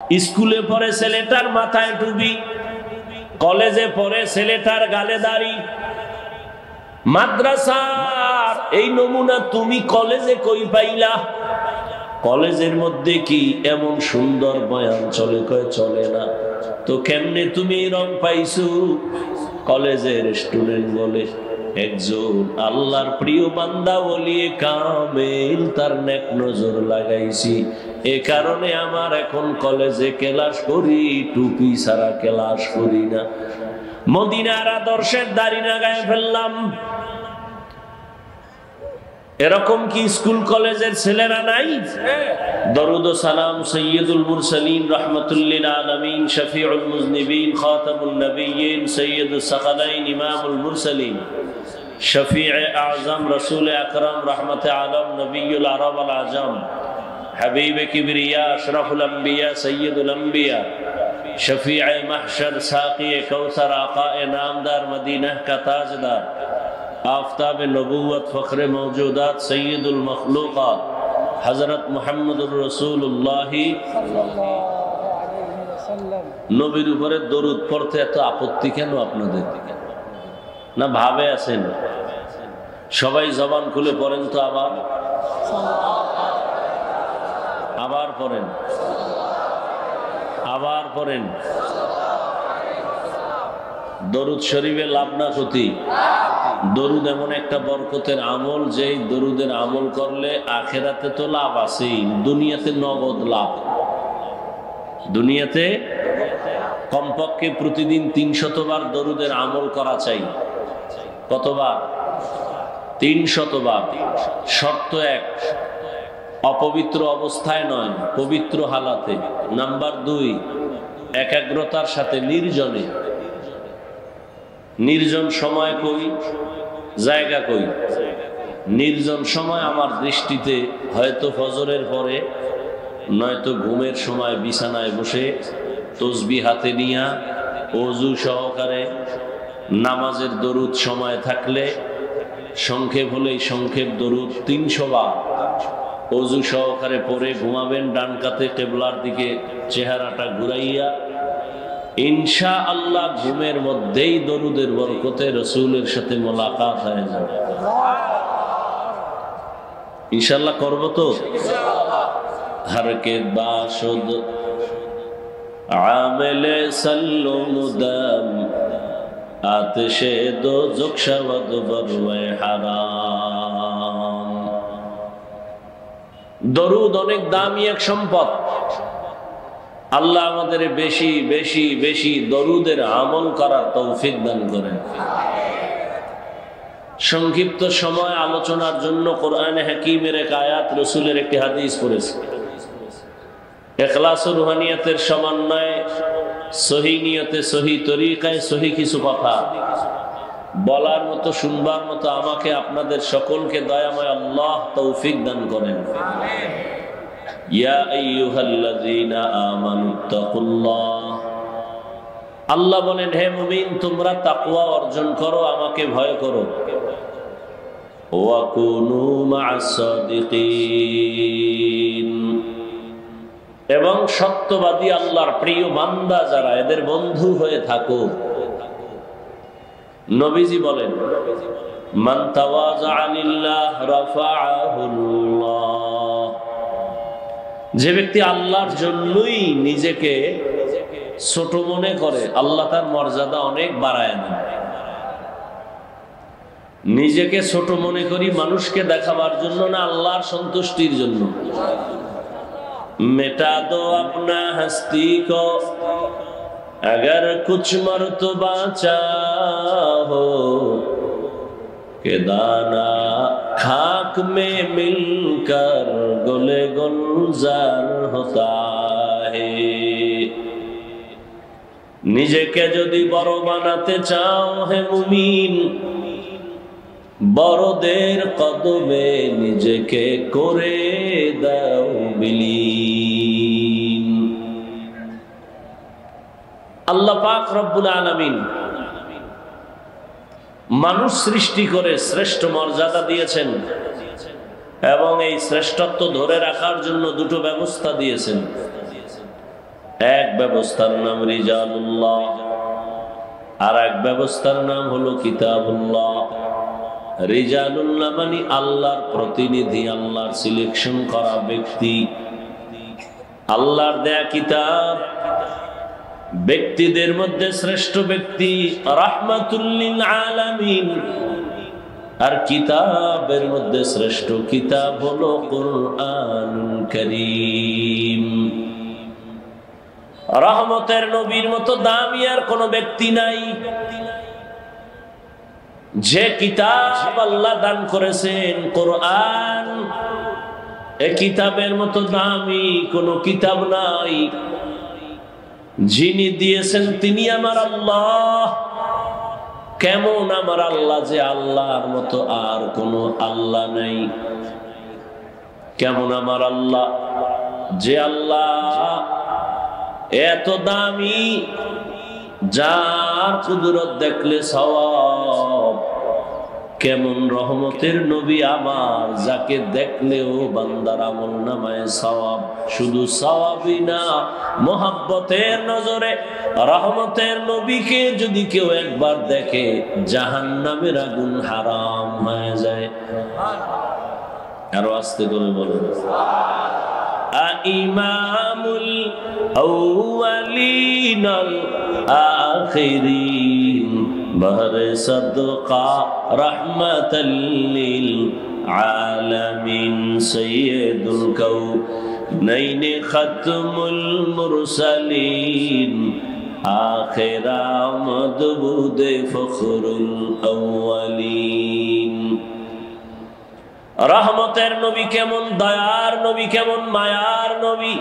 স্কুলে পড়ে ছেলেটার মাথায় টুপি, কলেজে পড়ে ছেলেটার গালে দাড়ি। মাদ্রাসার এই নমুনা তুমি কলেজে কই পাইলা? কলেজের মধ্যে কি এমন সুন্দর বয়ান চলে? কয় চলে না। তো কেমনে তুমি রং পাইছো? কলেজের স্টুডেন্ট বলে একজন আল্লাহর প্রিয় বান্দা ওলিয়ে কামেল, তার নেক নজর লাগাইছি, এ কারণে আমার এখন কলেজে ক্লাস করি, টুপি ছাড়া ক্লাস করি না। মদিনার আদর্শের দাড়ি লাগায় ফেললাম। এরকম কি স্কুল কলেজের ছেলেরা নাই? দরুদ ও সালাম সৈয়দুল মুরসালিন রাহমাতুল্লিল আলামিন শফিউল মুজনিবিন খাতামুন নবিয়্যিন সৈয়দুস সাকালাইন ইমামুল মুরসালিন শফিয়ে আযম রাসূল আকরাম রাহমাতে আলম নবিয়ুল আরব আল আজম হাবিবে কিবরিয়া আশরাফুল আম্বিয়া সৈয়দুল আম্বিয়া শফিয়ে মাহশর সাকিয়ে কৌসর আকায়ে নামদার মদিনা का ताजदार आफताब नबूवत फ़ख्र मौजूदात सैयदुल मखलूक़ात हज़रत मुहम्मदुर रसूलुल्लाह নবীর উপরে দরুদ পড়তে এত আপত্তি কেন আপনাদের? না ভাবে আছেন? সবাই জবান খুলে পড়েন তো, আবার পড়েন, আবার পড়েন। দরুদ শরীফে লাভ না ক্ষতি? দরুদ এমন একটা বরকতের আমল, যেই দরুদের আমল করলে আখেরাতে তো লাভ আছেই, দুনিয়াতে নগদ লাভ। দুনিয়াতে কমপক্ষে প্রতিদিন 300 বার দরুদের আমল করা চাই। কতবার? 300 বার। শর্ত এক, অপবিত্র অবস্থায় নয়, পবিত্র হালাতে। নাম্বার 2, একাগ্রতার সাথে, নির্জনে। নির্জন সময় কই, জায়গা কই? নির্জন সময় আমার দৃষ্টিতে হয়তো ফজরের পরে, নয়তো ঘুমের সময় বিছানায় বসে তসবিহ হাতে নিয়া ওযু সহকারে, নামাজের দরুদ সময় থাকলে সংক্ষেপ হলেই সংক্ষেপ দরুদ 300 বার ওযু সহকারে পড়ে ঘুমাবেন, ডান কাতে কিবলার দিকে চেহারাটা ঘুরাইয়া। ইনশাআল্লাহ ঘুমের মধ্যেই দরুদের বরকতে রাসূলের সাথে মোলাকাত হয়ে যাবে। ইনশাআল্লাহ করব তো? हर के बाशुद आमिले सल्लु मुदम आतिशे दो जुक्षवद बरवे हाराम। দরুদ অনেক দামি এক সম্পদ। আল্লাহ আমাদের বেশি বেশি বেশি দরুদের আমল করার তৌফিক দান করেন। সংক্ষিপ্ত সময় আলোচনার জন্য কোরআনে হাকিমের এক আয়াত, রাসূলের একটি হাদিস পড়েছি। ইখলাস ও রুহানিয়াতের সমন্বয়ে সহি নিয়তে, সহি তরিকায়, সহি কিছু কথা বলার মতো, শুনবার মতো আমাকে আপনাদের সকলকে দয়াময় আল্লাহ তৌফিক দান করেন। ইয়া আইয়ুহাল্লাযীনা আমানুত্তাকুল্লাহ, আল্লাহ বলেন হে মুমিন তোমরা তাকওয়া অর্জন করো, আমাকে ভয় করো। ওয়া কুনু মা'আস সাদিকিন, এবং সত্যবাদী আল্লাহর প্রিয় বান্দা যারা, এদের বন্ধু হয়ে থাকো। নবীজি বলেন মান তাওয়াযা লিল্লাহ রাফাআহুল্লাহ, যে ব্যক্তি আল্লাহর জন্যই নিজেকে ছোট মনে করে, আল্লাহ তার মর্যাদা অনেক বাড়ায় দেন। নিজেকে ছোট মনে করি মানুষকে দেখাবার জন্য না, আল্লাহর সন্তুষ্টির জন্য। मिटा दो अपना हस्ती को अगर कुछ मर्तबा चाहो के दाना खाक में मिलकर गुले गुलजार होता है। নিজেকে যদি বড় বানাতে চাও হে মুমিন, বড়দের কদমে নিজেকে করে দাও বিলীন। আল্লাহ পাক রব্বুল আলামিন মানুষ সৃষ্টি করে শ্রেষ্ঠ মর্যাদা দিয়েছেন, এবং এই শ্রেষ্ঠত্ব ধরে রাখার জন্য দুটো ব্যবস্থা দিয়েছেন। এক ব্যবস্থার নাম রিজালুল্লাহ, আর এক ব্যবস্থার নাম হলো কিতাবুল্লাহ। রিজালুল্লাহ মানে আল্লাহর প্রতিনিধি, আল্লাহর সিলেকশন করা ব্যক্তি, আল্লাহর দেয়া কিতাব। ব্যক্তিদের মধ্যে শ্রেষ্ঠ ব্যক্তি রাহমাতুল লিল আলামিন, আর কিতাবের মধ্যে শ্রেষ্ঠ কিতাব হলো কুরআনুল কারীম। রহমতের নবীর মতো দামি আর কোন ব্যক্তি নাই। যে কিতাব আল্লাহ দান করেছেন কোরআন, এই কিতাবের মতো দামি কোন কিতাব নাই। যিনি দিয়েছেন তিনি আমার আল্লাহ। কেমন আমার আল্লাহ যে আল্লাহর মতো আর কোন আল্লাহ নাই। কেমন আমার আল্লাহ যে আল্লাহ এত দামি, যার কুদরত দেখলে সওয়াব। কেমন রহমতের নবী আমার, যাকে দেখলেও বান্দার আমল নামায় সওয়াব। শুধু সওয়াবই না, মোহাব্বতের নজরে রহমতের নবীকে যদি কেউ একবার দেখে জাহান্নামের আগুন হারাম হয়ে যায়। আরো আস্তে করে বলুন। ইমামুল আউয়ালিন আল আখিরিন বহরে সাদকা রাহমাতাল লিল আলামিন সাইয়্যিদুল কাউনাইন খাতমুল মুরসালিন আখিরা মদবুদে ফখরুল আউয়ালিন। রহমতের নবী কেমন, দয়ার নবী কেমন, মায়ার নবী।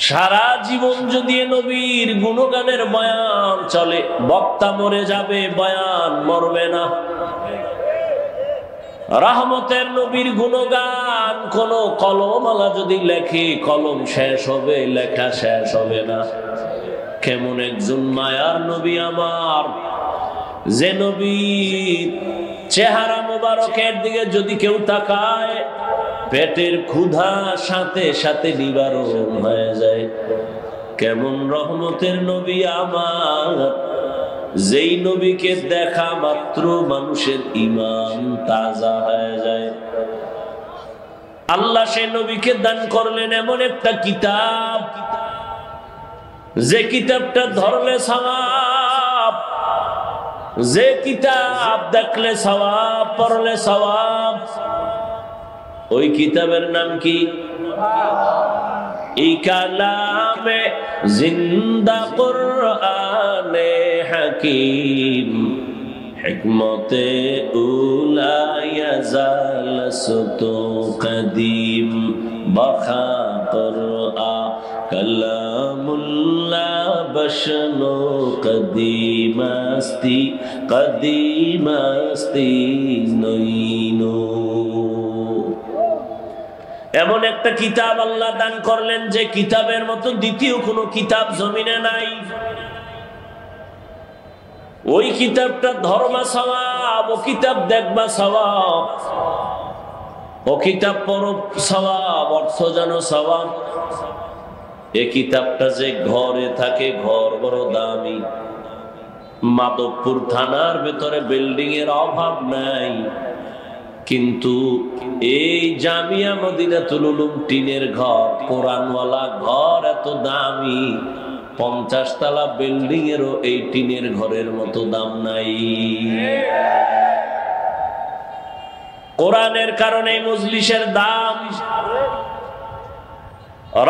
সারা জীবন যদি নবীর গুণগানের বয়ান চলে, বক্তা মরে যাবে, বয়ান মরবে না। রহমতের নবীর গুণগান কোন কলমওয়ালা যদি লেখে, কলম শেষ হবে, লেখা শেষ হবে না। কেমন একজন মায়ার নবী আমার, যে নবীর চেহারা মোবারকের দিকে যদি কেউ তাকায়, পেটের ক্ষুধা সাথে সাথে নিবারণ হয়ে যায়। কেমন রহমতের নবী আমার, যেই নবীকে দেখা মাত্র মানুষের ঈমান তাজা হয়ে যায়। আল্লাহ সেই নবীকে দান করলেন এমন একটা কিতাব, যে কিতাবটা ধরলে সওয়াব, যে কিতাব দেখলে সওয়াব, পড়লে সওয়াব। ওই কিতাবের নাম কি? এই কালামে জিন্দা কুরআনে হাকিম, হিকমতে উলা ইয়াজালসতু কদিম, বাখা কুরআ কালামুল্লাহ বশনো কদিমাস্তি কদিমাস্তি নইনো। এমন একটা কিতাব আল্লাহ দান করলেন, যে কিতাবের মতো দ্বিতীয় কোন কিতাব জমিনে নাই। ওই কিতাবটা ধর্মা সওয়াব, ও কিতাব দেখবা সওয়াব, ও কিতাব পড়ো সওয়াব, অর্থ জানো সওয়াব। এই কিতাবটা যে ঘরে থাকে, ঘর বড় দামি। মাধবপুর থানার ভেতরে বিল্ডিং এর অভাব নাই, কিন্তু এই জামিয়া মদিনাতুল উলুম টিনের ঘর, কোরআনওয়ালা ঘর এত দামি, 50 তলা বিল্ডিং এরও এই টিনের ঘরের মতো দাম নাই। কোরআনের কারণে মজলিসের দাম।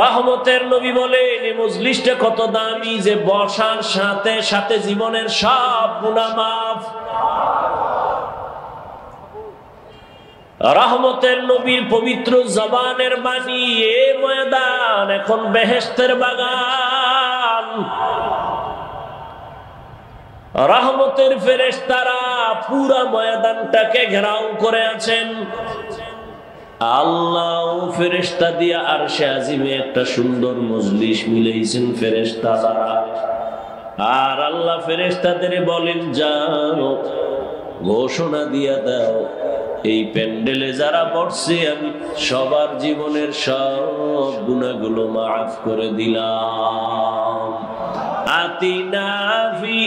রহমতের নবী বলেন এই মজলিসটা কত দামি, যে বসার সাথে সাথে জীবনের সব গুনাহ মাফ। রহমতের নবীর পবিত্র জবানের বাণী, এ ময়দান এখন বেহেশতের বাগান। রহমতের ফেরেশতারা পুরা ময়দানটাকে ঘেরাও করে আছেন। আল্লাহ ফেরেশতা দিয়া আরশে আজিমে একটা সুন্দর মজলিস মিলাইছেন ফেরেশতা দ্বারা। আর আল্লাহ ফেরেশতাদের বলেন, যাও ঘোষণা দিয়া দাও, এই প্যান্ডেলে যারা বসছে আমি সবার জীবনের সব গুনাহগুলো মাফ করে দিলাম। আতিনা ফি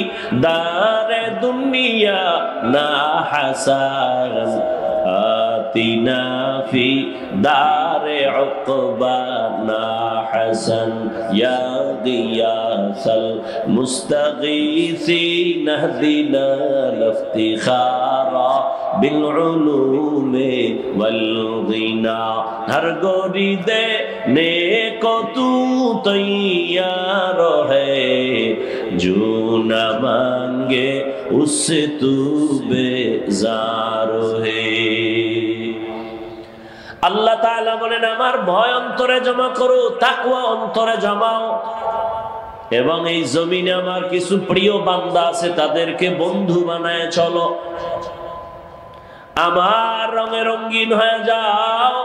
দারে দুনিয়া না হাসান, আতিনা ফি দারে উকবা না হাসান, ইয়া গিয়াসাল মুস্তাগীসিন ইহদিনা লিফতিখারা বিল উলুমি ওয়াল গিনা। হর গোরি দে নেকো তু তৈয়ার है, जो न मांगे उससे तू बेजार है। আল্লাহ তাআলা বলেন আমার ভয় অন্তরে জমা করো, তাকওয়া অন্তরে জমাও, এবং এই জমিনে আমার কিছু প্রিয় বান্দা আছে তাদেরকে বন্ধু বানায় চলো। আমার রঙে রঙিন হয়ে যাও।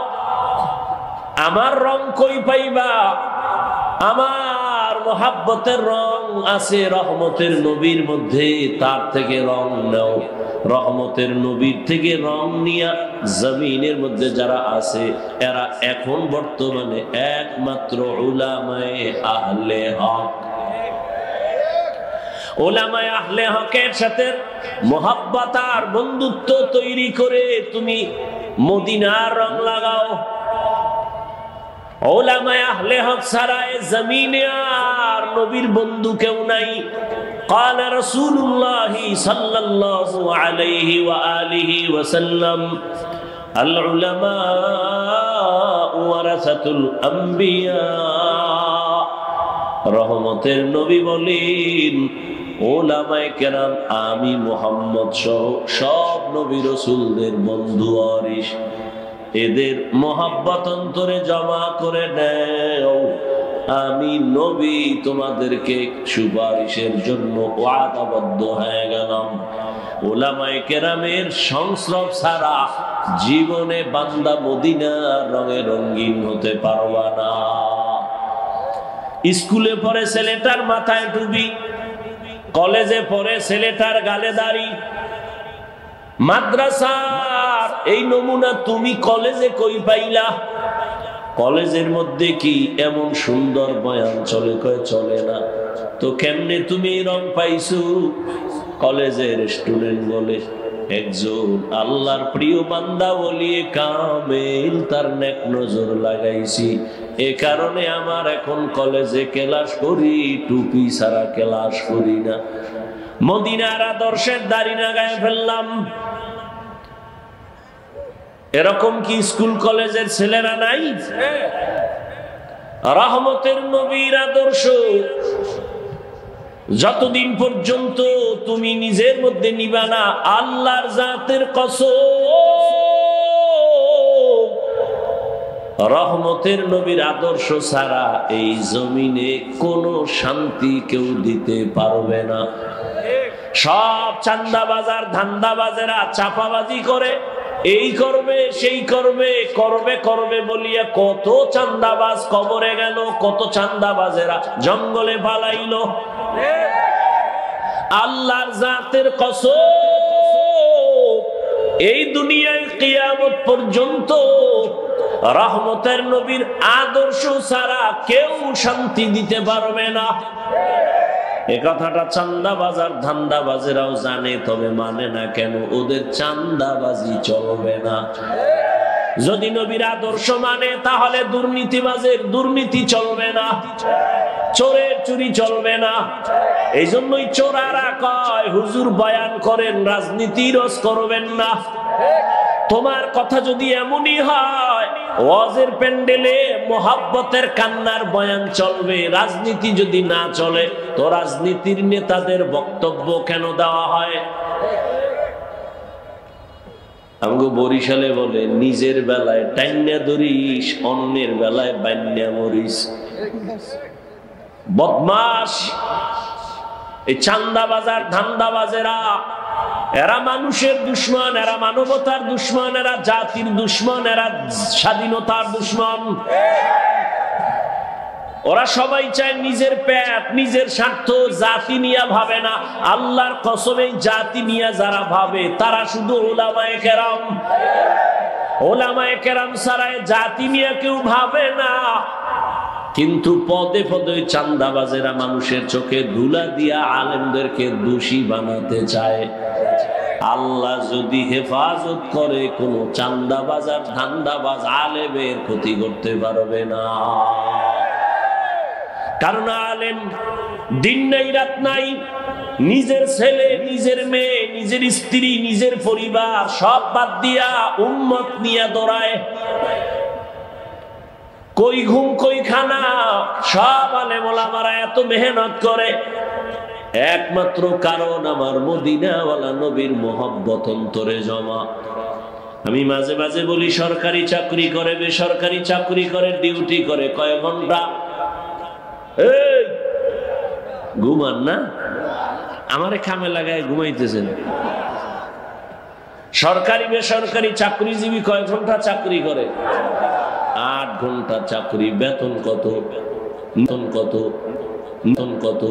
আমার রং কই পাইবা? আমার মোহাব্বতের রং আছে রহমতের নবীর মধ্যে, তার থেকে রং নাও। রহমতের নবীর থেকে রং নিয়া জমিনের মধ্যে যারা আছে এরা এখন বর্তমানে একমাত্র উলামায়ে আহলে হক। উলামায়ে আহলে হকের সাথে মোহাব্বত আর বন্ধুত্ব তৈরি করে তুমি মদিনার রং লাগাও। উলামায়ে আহলে হক ছাড়া এই জমিনে আর নবীর বন্ধু কেউ নাই। قال رسول الله صلى الله عليه وآله وسلم العلماء ورثة الأنبياء। রহমতের নবী বলেন উলামায়ে কেরাম আমি মুহাম্মদ সহ সব নবী রাসূলদের বন্ধু ওয়ারিস। এদের মোহাব্বত অন্তরে জমা করে নাও। আমি নবী তোমাদেরকে সুপারিশের জন্য ওয়াদাবদ্ধ হয়ে গেলাম। উলামায়ে কেরামের সংস্রব ছাড়া জীবনে বান্দা মদিনার রঙে রঙিন হতে পারবা না। স্কুলে পড়ে ছেলেটার মাথায় টুপি, কলেজে পড়ে ছেলেটার গালে দাড়ি। মাদ্রাসার এই নমুনা তুমি কলেজে কই পাইলা? কলেজের মধ্যে কি এমন সুন্দর বয়ান চলে? কয় চলে না। তো কেমনে তুমি রং পাইছো? কলেজের স্টুডেন্ট বলে একজন আল্লাহর প্রিয় বান্দা বলিয়ে কামেল তার নেক নজর লাগাইছি, এ কারণে আমার এখন কলেজে ক্লাস করি, টুপি ছাড়া ক্লাস করি না। মদিনার আদর্শের দাড়ি লাগায় ফেললাম। এরকম কি স্কুল কলেজের ছেলেরা নাই? রহমতের নবীর আদর্শ যতদিন পর্যন্ত তুমি নিজের মধ্যে নিবা না, আল্লাহর জাতের কসম রহমতের নবীর আদর্শ ছাড়া এই জমিনে কোনো শান্তি কেউ দিতে পারবে না। সব চান্দাবাজার ধান্দাবাজেরা চাপাবাজি করে, এই করবে সেই করবে, করবে করবে বলিয়া কত চান্দাবাজ কবরে গেল, কত চান্দাবাজেরা জঙ্গলে পালাইলো। আল্লাহর জাতের কসম এই দুনিয়ায় কিয়ামত পর্যন্ত রহমতের নবীর আদর্শ ছাড়া কেউ শান্তি দিতে পারবে না। এ কথাটা চান্দাবাজার ধান্দাবাজেরাও জানে, তবে মানে না কেন? ওদের চান্দাবাজি চলবে না। যদি নবীর আদর্শ মানে তাহলে দুর্নীতিবাজের দুর্নীতি চলবে না, চোরের চুরি চলবে না। এই জন্যই চোরারা কয় হুজুর বয়ান করেন, রাজনীতি রোজ করবেন না। তোমার কথা যদি এমনই হয় ওয়াজের প্যান্ডেলে মোহাব্বতের কান্নার বয়ান চলবে, রাজনীতি যদি না চলে তো রাজনীতির নেতাদের বক্তব্য কেন দেওয়া হয়? আমগো বরিশালে বলে নিজের বেলায় টাইন্না ধরিস, অন্যের বেলায় বান্যা মরিস। বদমাস এই চান্দাবাজার ধান্দাবাজেরা, এরা মানুষের দুশ্মন, এরা মানবতার দুশ্মন, এরা জাতির দুশ্মন, এরা স্বাধীনতার দুশ্মন। ওরা সবাই চায় নিজের পেট, নিজের স্বার্থ, জাতি নিয়ে ভাবে না। আল্লাহর কসমে জাতি নিয়ে যারা ভাবে তারা শুধু উলামায়ে কেরাম। উলামায়ে কেরাম ছাড়া জাতি নিয়ে কেউ ভাবে না। কিন্তু পদে পদে চাঁদাবাজেরা মানুষের চোখে ধুলা দিয়া আলেমদেরকে দোষী বানাতে চায়। আল্লাহ যদি হেফাজত করে, কোন চাঁদাবাজ আর ধান্দাবাজ আলেমের ক্ষতি করতে পারবে না। কারণ আলেম দিন নাই রাত নাই নিজের ছেলে, নিজের মেয়ে, নিজের স্ত্রী, নিজের পরিবার সব বাদ দিয়া উম্মত নিয়ে দৌড়ায়। কই ঘুম কই খানা, সব আলেম ওলামারা এত মেহনত করে একমাত্র কারণ আমার মদিনাওয়ালা নবীর মোহব্বত অন্তরে জমা। আমি মাঝে মাঝে বলি, সরকারি চাকরি করে, বেসরকারি চাকরি করে, ডিউটি করে কয় ঘন্টা? এই ঘুমান না, আমারে খামে লাগায় ঘুমাইতেছেন। সরকারি বেসরকারি চাকরিজীবী কয় ঘন্টা চাকরি করে? 8 ঘন্টা চাকরি। বেতন কত? বেতন কত? বেতন কত?